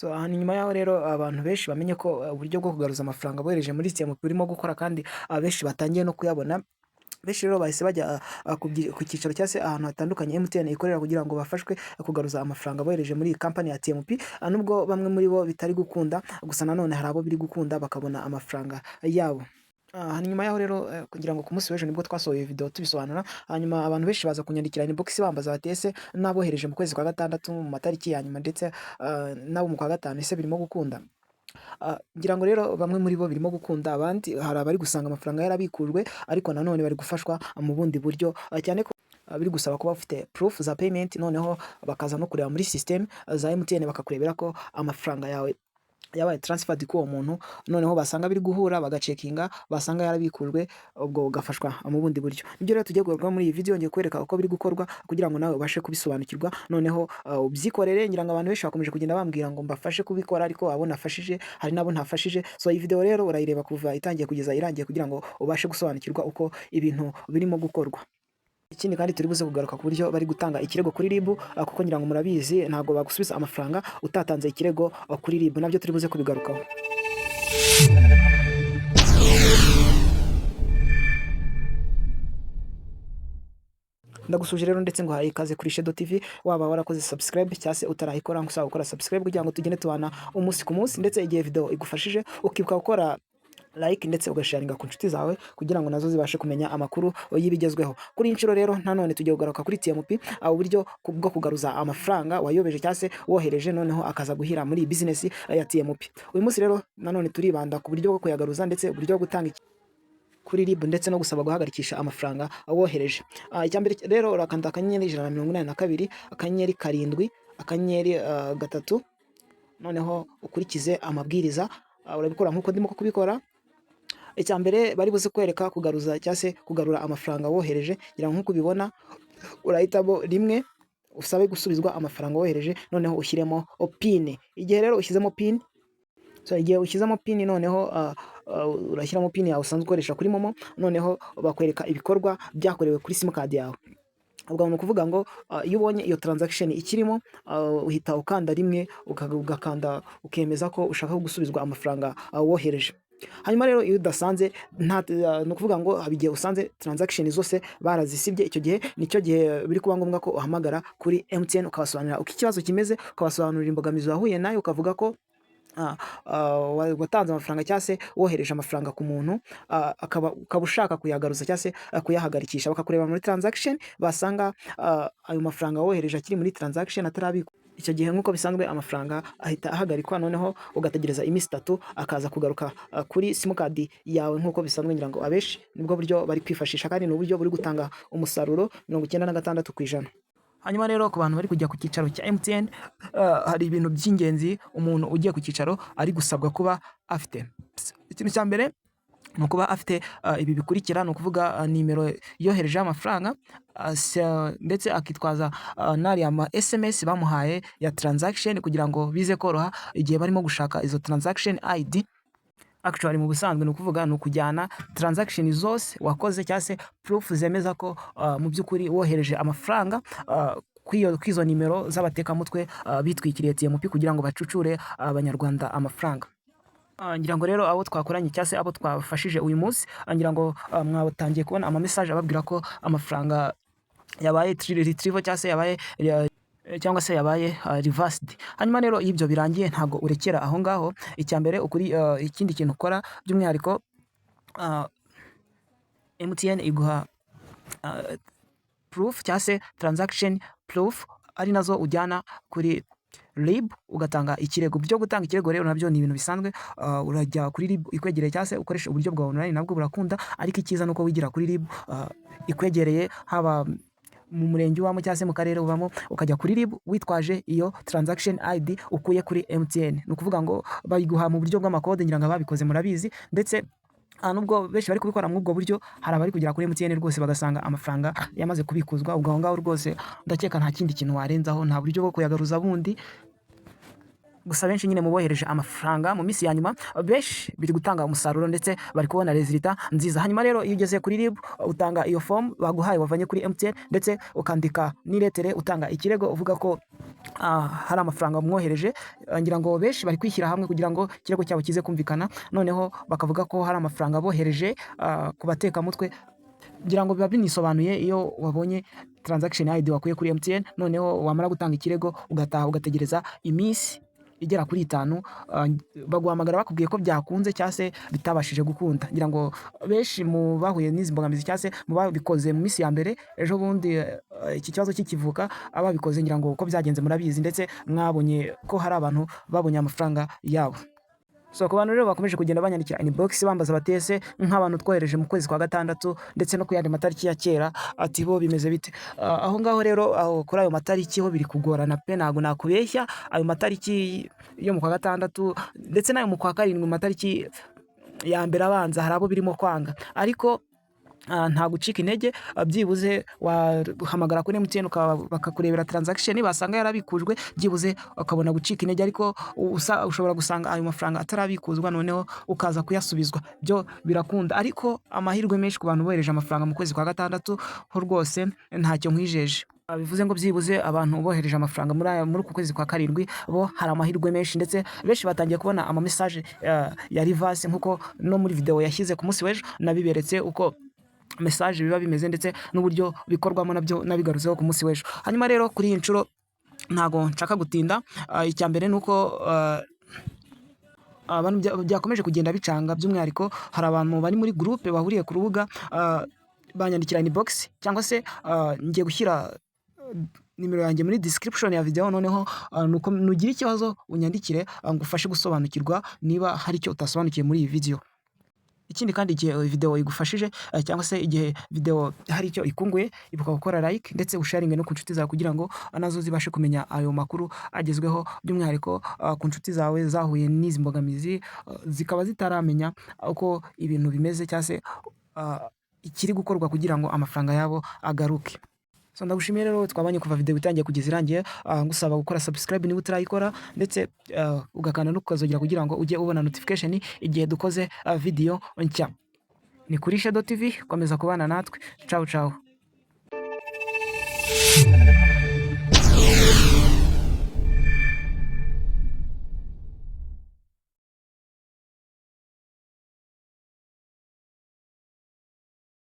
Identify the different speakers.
Speaker 1: Nyuma yaho rero abantu benshi bamenye ko uburyo bwo kugaruza amafaranga bohereje muri TMP burimo gukora kandi abenshi batangiye no kuyabona. Benshi rero bahise bajya ku cyicaro cyangwa se ahantu hatandukanye MTN ikorera kugira ngo bafashwe kugaruza amafaranga bohereje muri iyi kampani ya TMP. Nubwo bamwe muri bo bitari gukunda, gusa nanone hari abo biri gukunda bakabona amafaranga yabo. Hanyuma yaho rero kugira ngo ku munsi w'ejo nibwo twasohoye video tubisobanura, hanyuma abantu benshi baza kunyandikira inbox bambaza bati ese nabohereje mu kwezi kwa gatandatu mu matariki ya nyuma ndetse nabo mu kwa gatanu ese birimo gukunda? Ngira ngo rero bamwe muri bo birimo gukunda, abandi hari abari gusanga amafaranga yarabikujwe ariko nanone bari gufashwa mu bundi buryo, cyane ko biri gusaba kuba bafite proof za payment, noneho bakaza no kureba muri system za MTN bakakurebera ko amafaranga yawe yabaye transferred k'uwo muntu, noneho basanga biri guhura bagacekinga, basanga yarabikujwe ubwo ugafashwa mu bundi buryo. Nibyo rero tugiye kugarukaho muri iyi video, ngiye kwereka uko biri gukorwa kugira ngo nawe ubashe kubisobanukirwa, noneho ubyikorere. Ngira ngo abantu benshi bakomeje kugenda bambwira ngo mbafashe kubikora ariko abo nafashije hari nabo ntafashije. Iyi video rero urayireba kuva itangiye kugeza irangiye kugira ngo ubashe gusobanukirwa uko ibintu birimo gukorwa. Ikindi kandi turi buze kugaruka ku buryo bari gutanga ikirego kuri RIB, kuko ngira ngo murabizi ntabwo bagusubiza amafaranga utatanze ikirego kuri RIB, nabyo turi buze kubigarukaho. Ndagusuje rero ndetse nguhaye ikaze kuri Shadow TV, waba warakoze subscribe cyangwa se utarayikora, ngusaba gukora subscribe kugira ngo tugende tubana umunsi ku munsi, ndetse igihe video igufashije ukibuka gukora like ndetse ugasharinga ku nshuti zawe kugira ngo nazo zibashe kumenya amakuru y'ibigezweho. Kuri inshuro rero nanone tugiye kugaruka kuri TMP, uburyo bwo kugaruza amafaranga wayobeje cyangwa se wohereje noneho akaza guhira muri business ya TMP. Uyu munsi rero nanone turibanda ku buryo bwo kuyagaruza ndetse uburyo bwo gutanga kuri RIB ndetse no gusaba guhagarikisha amafaranga wohereje. Icyambere rero urakanda akanyenyeri 182 akanyenyeri 7 akanyenyeri 3, noneho ukurikize amabwiriza. Urabikora nkuko ndimo kubikora. Icyambere bari buze kwereka kugaruza cyangwa se kugarura amafaranga wohereje, ngira nkuko ubibona urahitamo rimwe usabe gusubizwa amafaranga wohereje, noneho ushyiremo pin. Igihe rero ushyizemo pin, igihe ushyizemo pin noneho urashyiramo pin yawe usanzwe ukoresha kuri Momo, noneho bakwereka ibikorwa byakorewe kuri simcard yawe. Ubwo ni ukuvuga ngo iyo ubonye iyo transaction ikirimo uhita ukanda rimwe ugakanda ukemeza ko ushaka gusubizwa amafaranga wohereje. Hanyuma rero iyo udasanze ni ukuvuga ngo habigiye usanze transaction zose barazisibye, icyo gihe nicyo gihe biri kuba ngombwa ko uhamagara kuri MTN ukabasobanurira uko ikibazo kimeze, ukabasobanurira imbogamizi wahuye nayo, ukavuga ko watanze amafaranga cyangwa se wohereje amafaranga ku muntu ukaba ushaka kuyagaruza cyangwa se kuyahagarikisha. Bakakureba muri transaction basanga ayo mafaranga wohereje akiri muri transaction atarabikwa, icyo gihe nk'uko bisanzwe amafaranga ahita ahagarikwa, noneho ugategereza iminsi 3 akaza kugaruka kuri simcard yawe nk'uko bisanzwe. Ngira ngo abenshi nibwo buryo bari kwifashisha kandi ni uburyo buri gutanga umusaruro 96%. Hanyuma rero ku bantu bari kujya ku cyicaro cya MTN, hari ibintu by'ingenzi umuntu ugiye ku cyicaro ari gusabwa kuba afite. Ikintu cya mbere ni ukuba afite ibi bikurikira, ni ukuvuga nimero yohereje amafaranga ndetse akitwaza n'ariya ma SMS bamuhaye ya transaction kugira ngo bize koroha igihe barimo gushaka izo transaction ID. Actually mu busanzwe ni ukuvuga ni ukujyana transaction zose wakoze cyangwa se proof zemeza ko mu by'ukuri wohereje amafaranga kwizo nimero z'abatekamutwe bitwikiriye TMP kugira ngo bacucure abanyarwanda amafaranga. Ngira ngo rero abo twakoranye cyangwa se abo twafashije uyu munsi, ngira ngo mwatangiye kubona ama message ababwira ko amafaranga yabaye retrieval cyangwa se yabaye reversed. Hanyuma rero iyo ibyo birangiye ntabwo urekera aho ngaho. Icyambere ukuri ikindi kintu ukora by'umwihariko MTN iguha proof cyangwa se transaction proof, ari nazo ujyana kuri RIB ugatanga ikirego. Byo gutanga ikirego rero nabyo ni ibintu bisanzwe, urajya kuri RIB ikwegereye cyangwa se ukoresha uburyo bwa online nabwo burakunda, ariko icyiza nuko wigira kuri RIB ikwegereye, haba mu murenge ubamo cyangwa se mu karere ubamo, ukajya kuri RIB witwaje iyo transaction ID ukuye kuri MTN. Ni ukuvuga ngo bayiguha mu buryo bw'amakode, ngira ngo ababikoze murabizi, ndetse nubwo benshi bari kubikora muri ubwo buryo, hari abari kugera kuri MTN rwose bagasanga amafaranga yamaze kubikuzwa. Ubwo aho ngaho rwose ndakeka nta kindi kintu warenzaho, nta buryo bwo kuyagaruza bundi. Gusa benshi nyine mubohereje amafaranga mu minsi ya nyuma, benshi biri gutanga umusaruro ndetse bari kubona resultat nziza. Hanyuma rero iyo ugeze kuri RIB utanga iyo form baguhaye wavanye kuri MTN, ndetse ukandika n'iletere utanga ikirego uvuga ko hari amafaranga wamwohereje, ngira ngo benshi bari kwishyira hamwe kugira ngo ikirego cyabo kize kumvikana, noneho bakavuga ko hari amafaranga bohereje ku batekamutwe, ngira ngo biba binisobanuye iyo wabonye transaction ID wakuye kuri MTN, noneho wamara gutanga ikirego ugataha ugategereza iminsi igera kuri 5, baguhamagara bakubwiye ko byakunze cyangwa se bitabashije gukunda. Ngira ngo benshi mu bahuye n'izi mbogamizi cyangwa se mu babikoze mu minsi ya mbere, ejo bundi iki kibazo kikivuka, ababikoze ngira ngo uko byagenze murabizi, ndetse mwabonye ko hari abantu babonye amafaranga yabo. So ku bantu rero bakomeje kugenda banyandikira inbox bambaza batese nk'abantu twohereje mu kwezi kwa gatandatu ndetse no ku yandi matariki ya kera, ati bo bimeze bite? Aho ngaho rero aho kuri ayo matariki ho biri kugorana pe, ntago nakubeshya. Ayo matariki yo mu kwa gatandatu ndetse n'ayo mu kwa karindwi, mu matariki ya mbere abanza, hari abo birimo kwanga, ariko nta gucika intege. Byibuze wahamagara kuri MTN bakakurebera transaction, basanga yarabikujwe byibuze ukabona gucika intege, ariko ushobora gusanga ayo mafaranga atarabikuzwa noneho ukaza kuyasubizwa, byo birakunda. Ariko amahirwe menshi ku bantu bohereje amafaranga mu kwezi kwa gatandatu ho rwose ntacyo nkwijeje. Bivuze ngo byibuze abantu bohereje amafaranga muri uku kwezi kwa karindwi bo hari amahirwe menshi, ndetse benshi batangiye kubona ama message ya reverse, nkuko no muri video yashyize ku munsi w'ejo nabiberetse uko message biba bimeze ndetse n'uburyo bikorwamo, nabyo nabigaruzeho ku munsi w'ejo. Hanyuma rero kuri iyi nshuro ntago nshaka gutinda. Icya mbere ni uko abantu byakomeje kugenda bicanga, by'umwihariko hari abantu bari muri groupe bahuriye ku rubuga, banyandikira inbox cyangwa se ngiye gushyira nimero yanjye muri description ya video, noneho nuko nugira ikibazo unyandikire ngufashe gusobanukirwa niba hari icyo utasobanukiye muri iyi video. Ikindi kandi igihe video igufashije cyangwa se igihe video hari icyo ikunguye, ibuka gukora like ndetse usharinge no ku nshuti zawe kugira ngo nazo zibashe kumenya ayo makuru agezweho, by'umwihariko ku nshuti zawe zahuye n'izi mbogamizi, zikaba zitaramenya uko ibintu bimeze cyangwa se ikiri gukorwa kugira ngo amafaranga yabo agaruke. So ndagushimiye rero, twabanye kuva video itangiye kugeza irangiye, ngusaba gukora subscribe niba utarayikora, ndetse ugakanda no kukazogera kugira ngo ujye ubona notification igihe dukoze video nshya. Ni kuri Shadow TV, komeza kubana natwe. Ciao ciao.